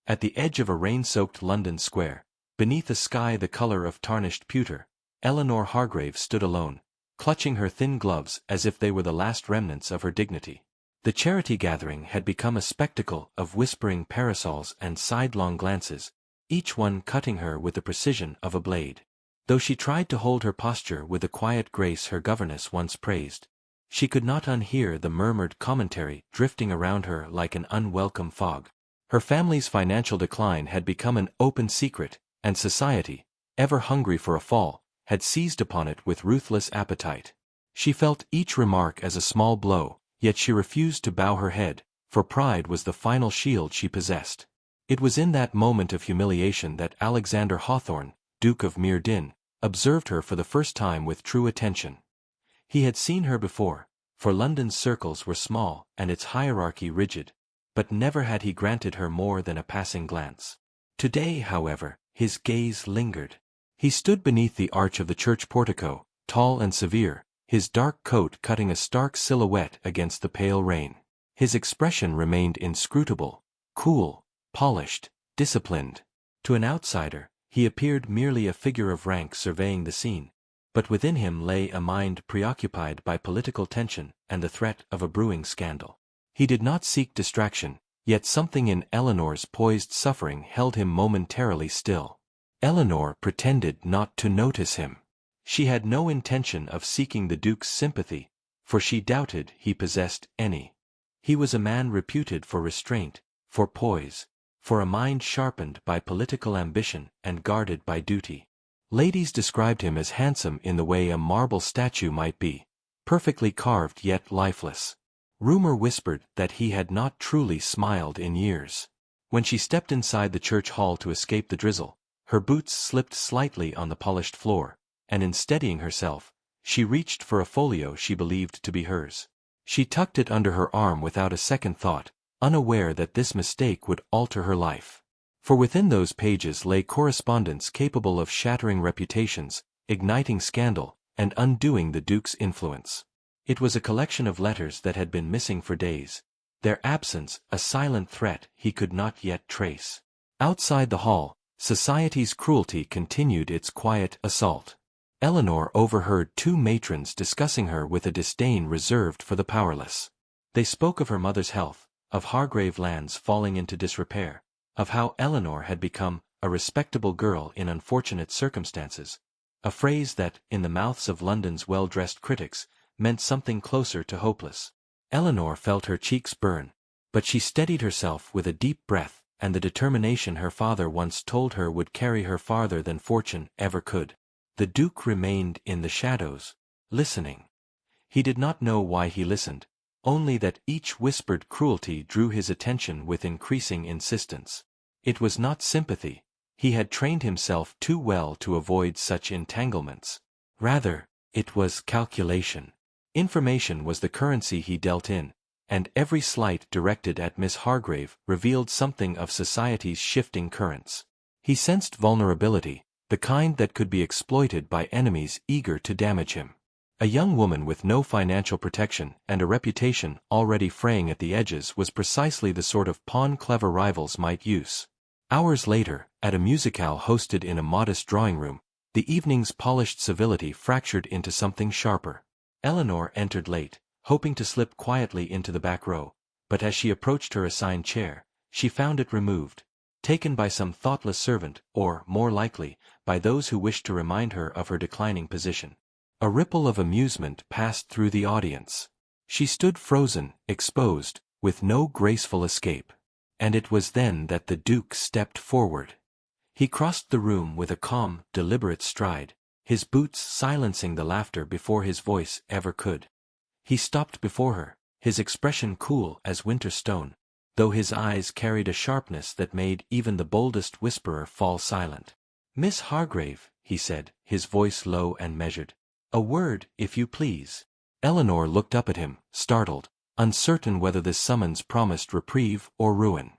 At the edge of a rain-soaked London square, beneath a sky the color of tarnished pewter, Eleanor Hargrave stood alone, clutching her thin gloves as if they were the last remnants of her dignity. The charity gathering had become a spectacle of whispering parasols and sidelong glances, each one cutting her with the precision of a blade. Though she tried to hold her posture with the quiet grace her governess once praised, she could not unhear the murmured commentary drifting around her like an unwelcome fog. Her family's financial decline had become an open secret, and society, ever hungry for a fall, had seized upon it with ruthless appetite. She felt each remark as a small blow, yet she refused to bow her head, for pride was the final shield she possessed. It was in that moment of humiliation that Alexander Hawthorne, Duke of Meerdin, observed her for the first time with true attention. He had seen her before, for London's circles were small and its hierarchy rigid, but never had he granted her more than a passing glance. Today, however, his gaze lingered. He stood beneath the arch of the church portico, tall and severe, his dark coat cutting a stark silhouette against the pale rain. His expression remained inscrutable, cool, polished, disciplined. To an outsider, he appeared merely a figure of rank surveying the scene, but within him lay a mind preoccupied by political tension and the threat of a brewing scandal. He did not seek distraction, yet something in Eleanor's poised suffering held him momentarily still. Eleanor pretended not to notice him. She had no intention of seeking the Duke's sympathy, for she doubted he possessed any. He was a man reputed for restraint, for poise, for a mind sharpened by political ambition and guarded by duty. Ladies described him as handsome in the way a marble statue might be, perfectly carved yet lifeless. Rumor whispered that he had not truly smiled in years. When she stepped inside the church hall to escape the drizzle, her boots slipped slightly on the polished floor, and in steadying herself, she reached for a folio she believed to be hers. She tucked it under her arm without a second thought, unaware that this mistake would alter her life. For within those pages lay correspondence capable of shattering reputations, igniting scandal, and undoing the Duke's influence. It was a collection of letters that had been missing for days, their absence a silent threat he could not yet trace. Outside the hall, society's cruelty continued its quiet assault. Eleanor overheard two matrons discussing her with a disdain reserved for the powerless. They spoke of her mother's health, of Hargrave lands falling into disrepair, of how Eleanor had become a respectable girl in unfortunate circumstances, a phrase that, in the mouths of London's well-dressed critics, meant something closer to hopeless. Eleanor felt her cheeks burn, but she steadied herself with a deep breath and the determination her father once told her would carry her farther than fortune ever could. The Duke remained in the shadows, listening. He did not know why he listened, only that each whispered cruelty drew his attention with increasing insistence. It was not sympathy. He had trained himself too well to avoid such entanglements. Rather, it was calculation. Information was the currency he dealt in, and every slight directed at Miss Hargrave revealed something of society's shifting currents. He sensed vulnerability, the kind that could be exploited by enemies eager to damage him. A young woman with no financial protection and a reputation already fraying at the edges was precisely the sort of pawn clever rivals might use. Hours later, at a musicale hosted in a modest drawing-room, the evening's polished civility fractured into something sharper. Eleanor entered late, hoping to slip quietly into the back row, but as she approached her assigned chair, she found it removed, taken by some thoughtless servant, or, more likely, by those who wished to remind her of her declining position. A ripple of amusement passed through the audience. She stood frozen, exposed, with no graceful escape. And it was then that the Duke stepped forward. He crossed the room with a calm, deliberate stride, his boots silencing the laughter before his voice ever could. He stopped before her, his expression cool as winter stone, though his eyes carried a sharpness that made even the boldest whisperer fall silent. "Miss Hargrave," he said, his voice low and measured. "A word, if you please." Eleanor looked up at him, startled, uncertain whether this summons promised reprieve or ruin.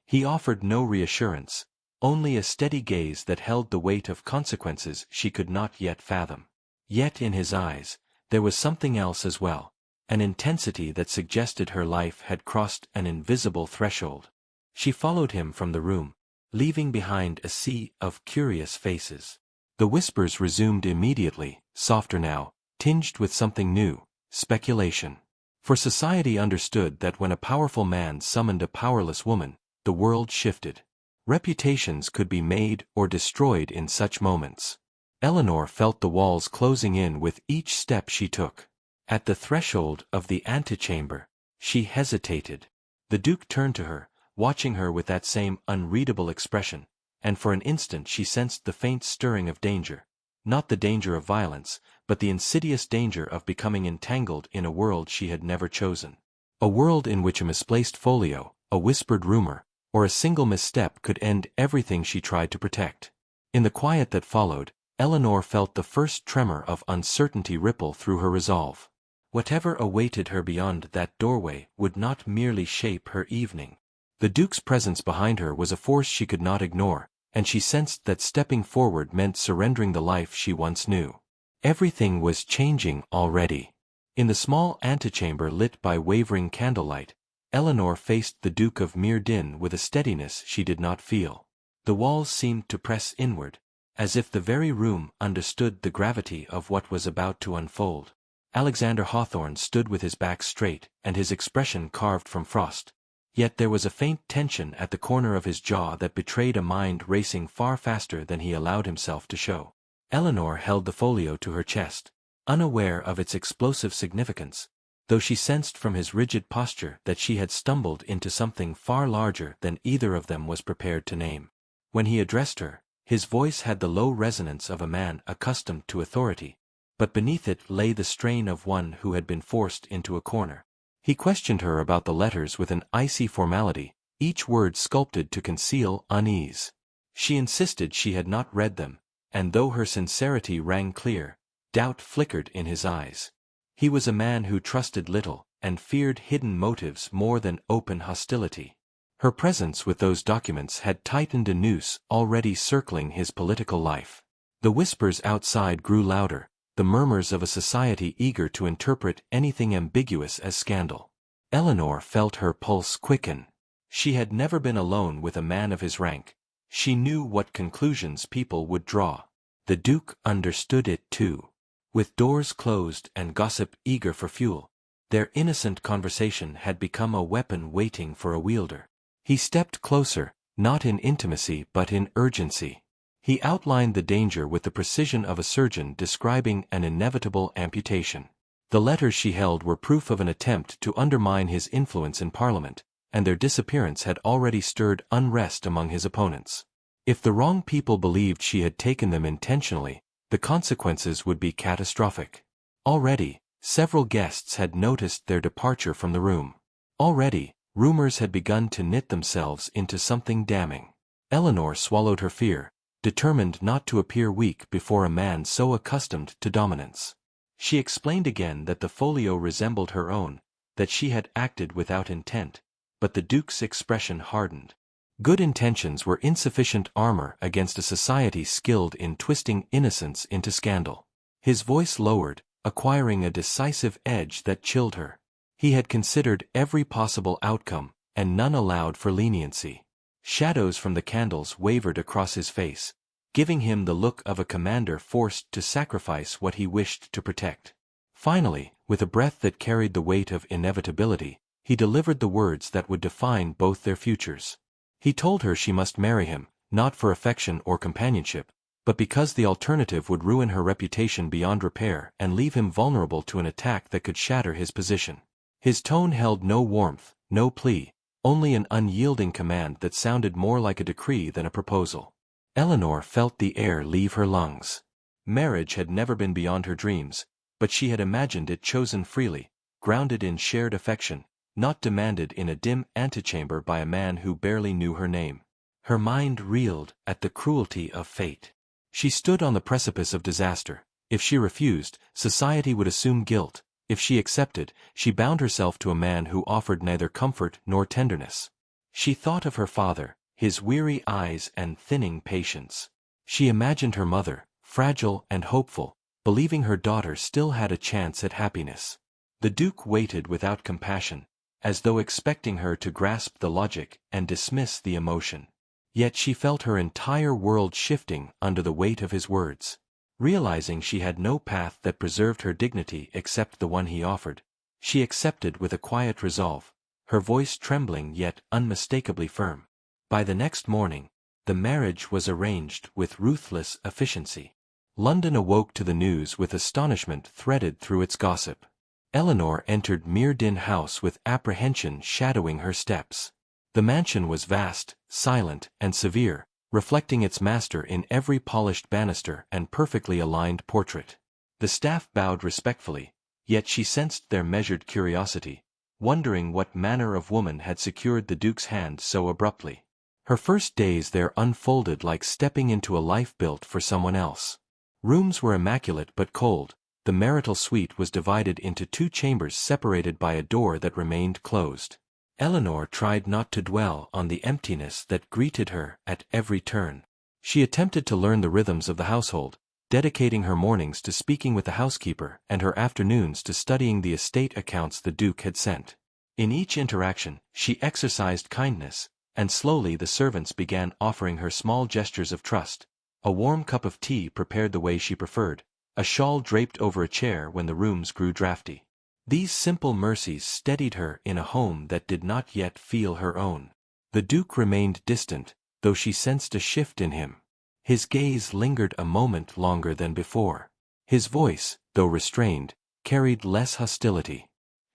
He offered no reassurance, only a steady gaze that held the weight of consequences she could not yet fathom. Yet in his eyes, there was something else as well, an intensity that suggested her life had crossed an invisible threshold. She followed him from the room, leaving behind a sea of curious faces. The whispers resumed immediately, softer now, tinged with something new, speculation. For society understood that when a powerful man summoned a powerless woman, the world shifted. Reputations could be made or destroyed in such moments. Eleanor felt the walls closing in with each step she took. At the threshold of the antechamber, she hesitated. The Duke turned to her, watching her with that same unreadable expression, and for an instant she sensed the faint stirring of danger. Not the danger of violence, but the insidious danger of becoming entangled in a world she had never chosen. A world in which a misplaced folio, a whispered rumor, or a single misstep could end everything she tried to protect. In the quiet that followed, Eleanor felt the first tremor of uncertainty ripple through her resolve. Whatever awaited her beyond that doorway would not merely shape her evening. The Duke's presence behind her was a force she could not ignore, and she sensed that stepping forward meant surrendering the life she once knew. Everything was changing already. In the small antechamber lit by wavering candlelight, Eleanor faced the Duke of Meerdin with a steadiness she did not feel. The walls seemed to press inward, as if the very room understood the gravity of what was about to unfold. Alexander Hawthorne stood with his back straight and his expression carved from frost. Yet there was a faint tension at the corner of his jaw that betrayed a mind racing far faster than he allowed himself to show. Eleanor held the folio to her chest, unaware of its explosive significance, though she sensed from his rigid posture that she had stumbled into something far larger than either of them was prepared to name. When he addressed her, his voice had the low resonance of a man accustomed to authority, but beneath it lay the strain of one who had been forced into a corner. He questioned her about the letters with an icy formality, each word sculpted to conceal unease. She insisted she had not read them, and though her sincerity rang clear, doubt flickered in his eyes. He was a man who trusted little, and feared hidden motives more than open hostility. Her presence with those documents had tightened a noose already circling his political life. The whispers outside grew louder, the murmurs of a society eager to interpret anything ambiguous as scandal. Eleanor felt her pulse quicken. She had never been alone with a man of his rank. She knew what conclusions people would draw. The Duke understood it too. With doors closed and gossip eager for fuel, their innocent conversation had become a weapon waiting for a wielder. He stepped closer, not in intimacy but in urgency. He outlined the danger with the precision of a surgeon describing an inevitable amputation. The letters she held were proof of an attempt to undermine his influence in Parliament, and their disappearance had already stirred unrest among his opponents. If the wrong people believed she had taken them intentionally, the consequences would be catastrophic. Already, several guests had noticed their departure from the room. Already, rumors had begun to knit themselves into something damning. Eleanor swallowed her fear, determined not to appear weak before a man so accustomed to dominance. She explained again that the folio resembled her own, that she had acted without intent, but the Duke's expression hardened. Good intentions were insufficient armor against a society skilled in twisting innocence into scandal. His voice lowered, acquiring a decisive edge that chilled her. He had considered every possible outcome, and none allowed for leniency. Shadows from the candles wavered across his face, giving him the look of a commander forced to sacrifice what he wished to protect. Finally, with a breath that carried the weight of inevitability, he delivered the words that would define both their futures. He told her she must marry him, not for affection or companionship, but because the alternative would ruin her reputation beyond repair and leave him vulnerable to an attack that could shatter his position. His tone held no warmth, no plea, only an unyielding command that sounded more like a decree than a proposal. Eleanor felt the air leave her lungs. Marriage had never been beyond her dreams, but she had imagined it chosen freely, grounded in shared affection, not demanded in a dim antechamber by a man who barely knew her name. Her mind reeled at the cruelty of fate. She stood on the precipice of disaster. If she refused, society would assume guilt. If she accepted, she bound herself to a man who offered neither comfort nor tenderness. She thought of her father, his weary eyes and thinning patience. She imagined her mother, fragile and hopeful, believing her daughter still had a chance at happiness. The Duke waited without compassion, as though expecting her to grasp the logic and dismiss the emotion. Yet she felt her entire world shifting under the weight of his words. Realizing she had no path that preserved her dignity except the one he offered, she accepted with a quiet resolve, her voice trembling yet unmistakably firm. By the next morning, the marriage was arranged with ruthless efficiency. London awoke to the news with astonishment threaded through its gossip. Eleanor entered Mearden House with apprehension shadowing her steps. The mansion was vast, silent, and severe, reflecting its master in every polished banister and perfectly aligned portrait. The staff bowed respectfully, yet she sensed their measured curiosity, wondering what manner of woman had secured the Duke's hand so abruptly. Her first days there unfolded like stepping into a life built for someone else. Rooms were immaculate but cold. The marital suite was divided into 2 chambers separated by a door that remained closed. Eleanor tried not to dwell on the emptiness that greeted her at every turn. She attempted to learn the rhythms of the household, dedicating her mornings to speaking with the housekeeper and her afternoons to studying the estate accounts the Duke had sent. In each interaction, she exercised kindness, and slowly the servants began offering her small gestures of trust. A warm cup of tea prepared the way she preferred, a shawl draped over a chair when the rooms grew drafty. These simple mercies steadied her in a home that did not yet feel her own. The Duke remained distant, though she sensed a shift in him. His gaze lingered a moment longer than before. His voice, though restrained, carried less hostility.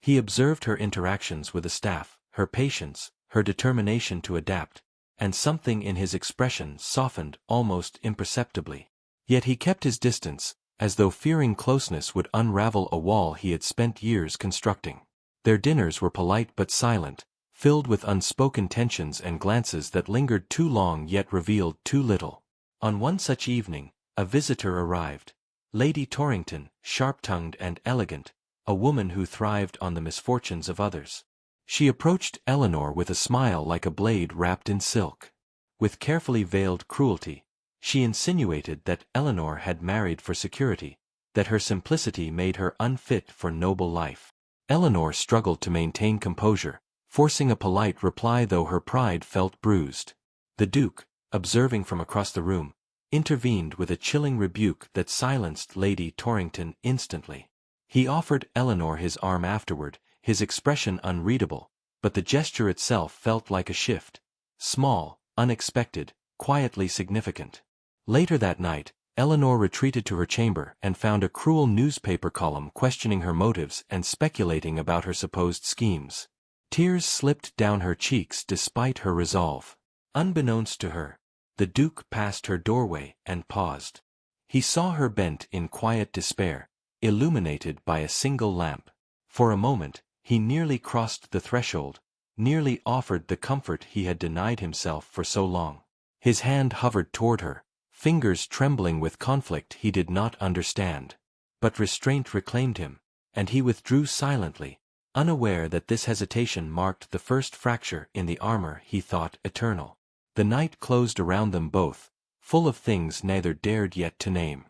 He observed her interactions with the staff, her patience, her determination to adapt, and something in his expression softened almost imperceptibly. Yet he kept his distance, as though fearing closeness would unravel a wall he had spent years constructing. Their dinners were polite but silent, filled with unspoken tensions and glances that lingered too long yet revealed too little. On one such evening, a visitor arrived. Lady Torrington, sharp-tongued and elegant, a woman who thrived on the misfortunes of others. She approached Eleanor with a smile like a blade wrapped in silk. With carefully veiled cruelty, she insinuated that Eleanor had married for security, that her simplicity made her unfit for noble life. Eleanor struggled to maintain composure, forcing a polite reply though her pride felt bruised. The Duke, observing from across the room, intervened with a chilling rebuke that silenced Lady Torrington instantly. He offered Eleanor his arm afterward, his expression unreadable, but the gesture itself felt like a shift. Small, unexpected, quietly significant. Later that night, Eleanor retreated to her chamber and found a cruel newspaper column questioning her motives and speculating about her supposed schemes. Tears slipped down her cheeks despite her resolve. Unbeknownst to her, the Duke passed her doorway and paused. He saw her bent in quiet despair, illuminated by a single lamp. For a moment, he nearly crossed the threshold, nearly offered the comfort he had denied himself for so long. His hand hovered toward her, fingers trembling with conflict he did not understand. But restraint reclaimed him, and he withdrew silently, unaware that this hesitation marked the first fracture in the armor he thought eternal. The night closed around them both, full of things neither dared yet to name.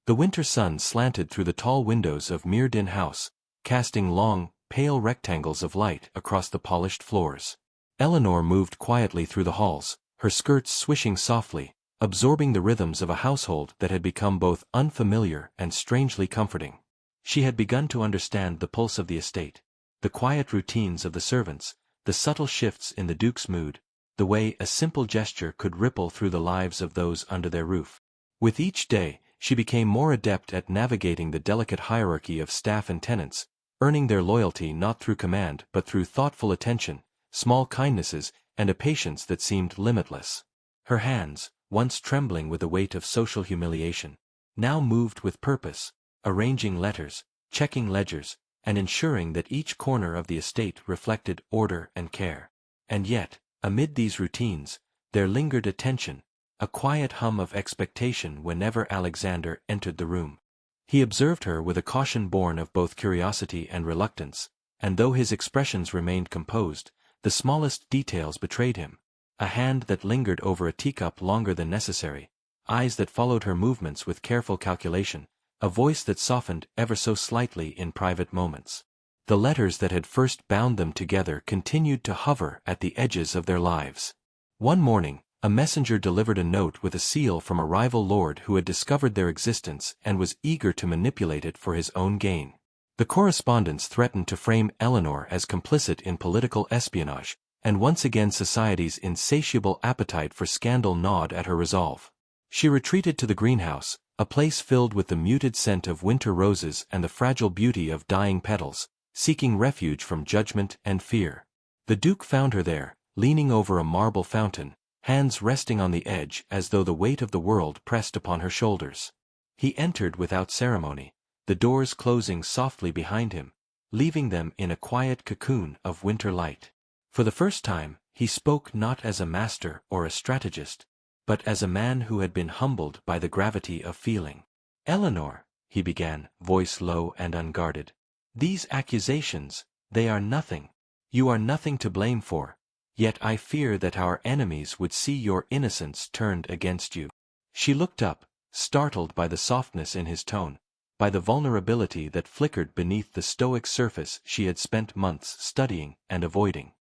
The winter sun slanted through the tall windows of Mearden House, casting long, pale rectangles of light across the polished floors. Eleanor moved quietly through the halls, her skirts swishing softly, absorbing the rhythms of a household that had become both unfamiliar and strangely comforting. She had begun to understand the pulse of the estate, the quiet routines of the servants, the subtle shifts in the Duke's mood, the way a simple gesture could ripple through the lives of those under their roof. With each day, she became more adept at navigating the delicate hierarchy of staff and tenants, earning their loyalty not through command but through thoughtful attention, small kindnesses, and a patience that seemed limitless. Her hands, once trembling with the weight of social humiliation, now moved with purpose, arranging letters, checking ledgers, and ensuring that each corner of the estate reflected order and care. And yet, amid these routines, there lingered a tension, a quiet hum of expectation whenever Alexander entered the room. He observed her with a caution born of both curiosity and reluctance, and though his expressions remained composed, the smallest details betrayed him. A hand that lingered over a teacup longer than necessary, eyes that followed her movements with careful calculation, a voice that softened ever so slightly in private moments. The letters that had first bound them together continued to hover at the edges of their lives. One morning, a messenger delivered a note with a seal from a rival lord who had discovered their existence and was eager to manipulate it for his own gain. The correspondence threatened to frame Eleanor as complicit in political espionage, and once again society's insatiable appetite for scandal gnawed at her resolve. She retreated to the greenhouse, a place filled with the muted scent of winter roses and the fragile beauty of dying petals, seeking refuge from judgment and fear. The Duke found her there, leaning over a marble fountain, hands resting on the edge as though the weight of the world pressed upon her shoulders. He entered without ceremony, the doors closing softly behind him, leaving them in a quiet cocoon of winter light. For the first time, he spoke not as a master or a strategist, but as a man who had been humbled by the gravity of feeling. "Eleanor," he began, voice low and unguarded, "these accusations, they are nothing. You are nothing to blame for. Yet I fear that our enemies would see your innocence turned against you." She looked up, startled by the softness in his tone, by the vulnerability that flickered beneath the stoic surface she had spent months studying and avoiding.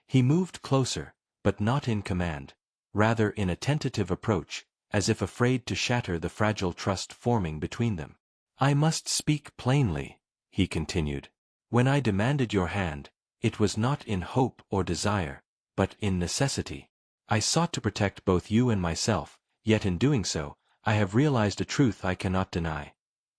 He moved closer, but not in command, rather in a tentative approach, as if afraid to shatter the fragile trust forming between them. "I must speak plainly," he continued. "When I demanded your hand, it was not in hope or desire, but in necessity. I sought to protect both you and myself, yet in doing so, I have realized a truth I cannot deny.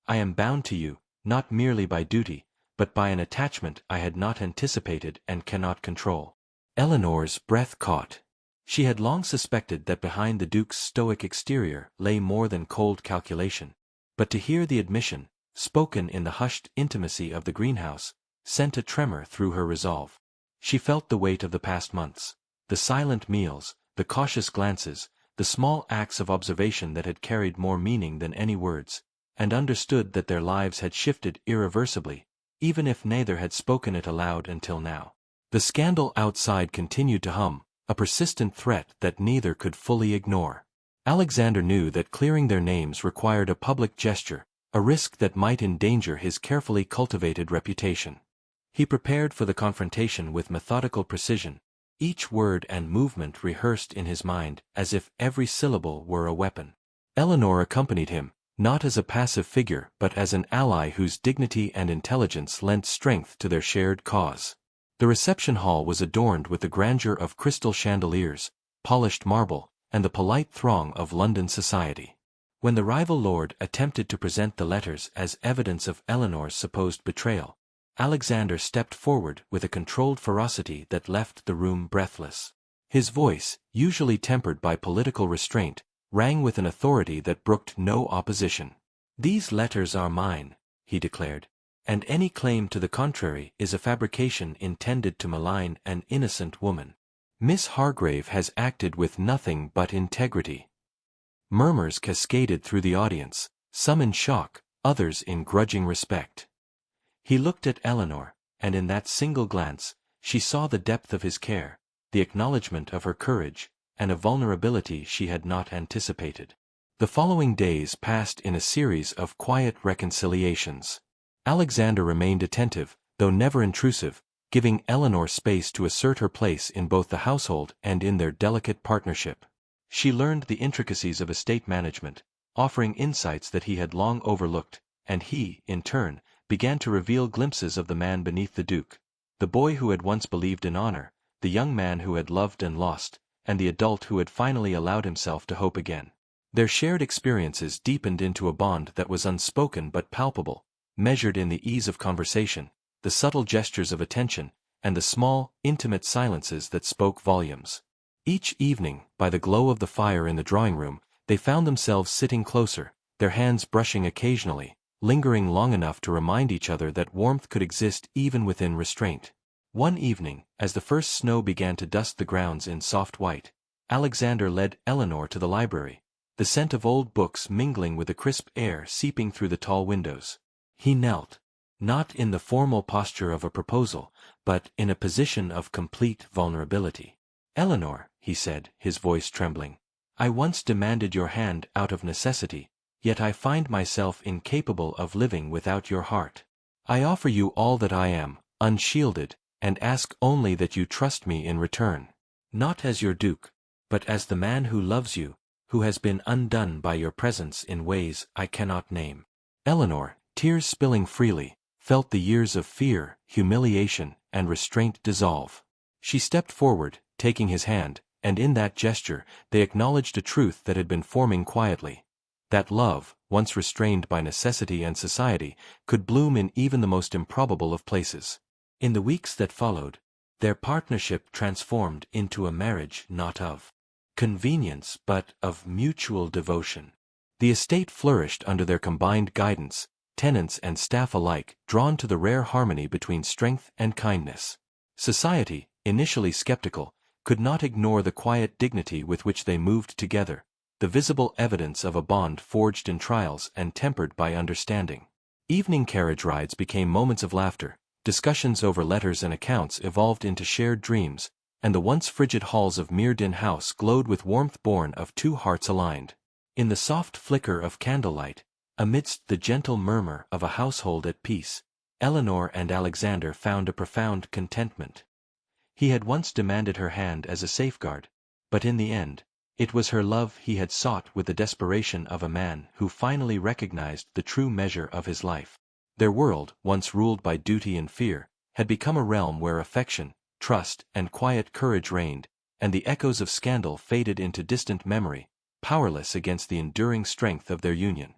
I am bound to you, not merely by duty, but by an attachment I had not anticipated and cannot control." Eleanor's breath caught. She had long suspected that behind the Duke's stoic exterior lay more than cold calculation, but to hear the admission, spoken in the hushed intimacy of the greenhouse, sent a tremor through her resolve. She felt the weight of the past months, the silent meals, the cautious glances, the small acts of observation that had carried more meaning than any words, and understood that their lives had shifted irreversibly, even if neither had spoken it aloud until now. The scandal outside continued to hum, a persistent threat that neither could fully ignore. Alexander knew that clearing their names required a public gesture, a risk that might endanger his carefully cultivated reputation. He prepared for the confrontation with methodical precision, each word and movement rehearsed in his mind as if every syllable were a weapon. Eleanor accompanied him, not as a passive figure but as an ally whose dignity and intelligence lent strength to their shared cause. The reception hall was adorned with the grandeur of crystal chandeliers, polished marble, and the polite throng of London society. When the rival lord attempted to present the letters as evidence of Eleanor's supposed betrayal, Alexander stepped forward with a controlled ferocity that left the room breathless. His voice, usually tempered by political restraint, rang with an authority that brooked no opposition. "These letters are mine," he declared, "and any claim to the contrary is a fabrication intended to malign an innocent woman. Miss Hargrave has acted with nothing but integrity." Murmurs cascaded through the audience, some in shock, others in grudging respect. He looked at Eleanor, and in that single glance, she saw the depth of his care, the acknowledgment of her courage, and a vulnerability she had not anticipated. The following days passed in a series of quiet reconciliations. Alexander remained attentive, though never intrusive, giving Eleanor space to assert her place in both the household and in their delicate partnership. She learned the intricacies of estate management, offering insights that he had long overlooked, and he, in turn, began to reveal glimpses of the man beneath the Duke, the boy who had once believed in honor, the young man who had loved and lost, and the adult who had finally allowed himself to hope again. Their shared experiences deepened into a bond that was unspoken but palpable, measured in the ease of conversation, the subtle gestures of attention, and the small, intimate silences that spoke volumes. Each evening, by the glow of the fire in the drawing-room, they found themselves sitting closer, their hands brushing occasionally, lingering long enough to remind each other that warmth could exist even within restraint. One evening, as the first snow began to dust the grounds in soft white, Alexander led Eleanor to the library, the scent of old books mingling with the crisp air seeping through the tall windows. He knelt, not in the formal posture of a proposal, but in a position of complete vulnerability. "Eleanor," he said, his voice trembling, "I once demanded your hand out of necessity, yet I find myself incapable of living without your heart. I offer you all that I am, unshielded, and ask only that you trust me in return. Not as your duke, but as the man who loves you, who has been undone by your presence in ways I cannot name. Eleanor, tears spilling freely, felt the years of fear, humiliation, and restraint dissolve. She stepped forward, taking his hand, and in that gesture, they acknowledged a truth that had been forming quietly. That love, once restrained by necessity and society, could bloom in even the most improbable of places. In the weeks that followed, their partnership transformed into a marriage not of convenience but of mutual devotion. The estate flourished under their combined guidance, tenants and staff alike drawn to the rare harmony between strength and kindness. Society, initially skeptical, could not ignore the quiet dignity with which they moved together, the visible evidence of a bond forged in trials and tempered by understanding. Evening carriage rides became moments of laughter, discussions over letters and accounts evolved into shared dreams, and the once frigid halls of Meerdin House glowed with warmth born of two hearts aligned. In the soft flicker of candlelight, amidst the gentle murmur of a household at peace, Eleanor and Alexander found a profound contentment. He had once demanded her hand as a safeguard, but in the end, it was her love he had sought with the desperation of a man who finally recognized the true measure of his life. Their world, once ruled by duty and fear, had become a realm where affection, trust, and quiet courage reigned, and the echoes of scandal faded into distant memory, powerless against the enduring strength of their union.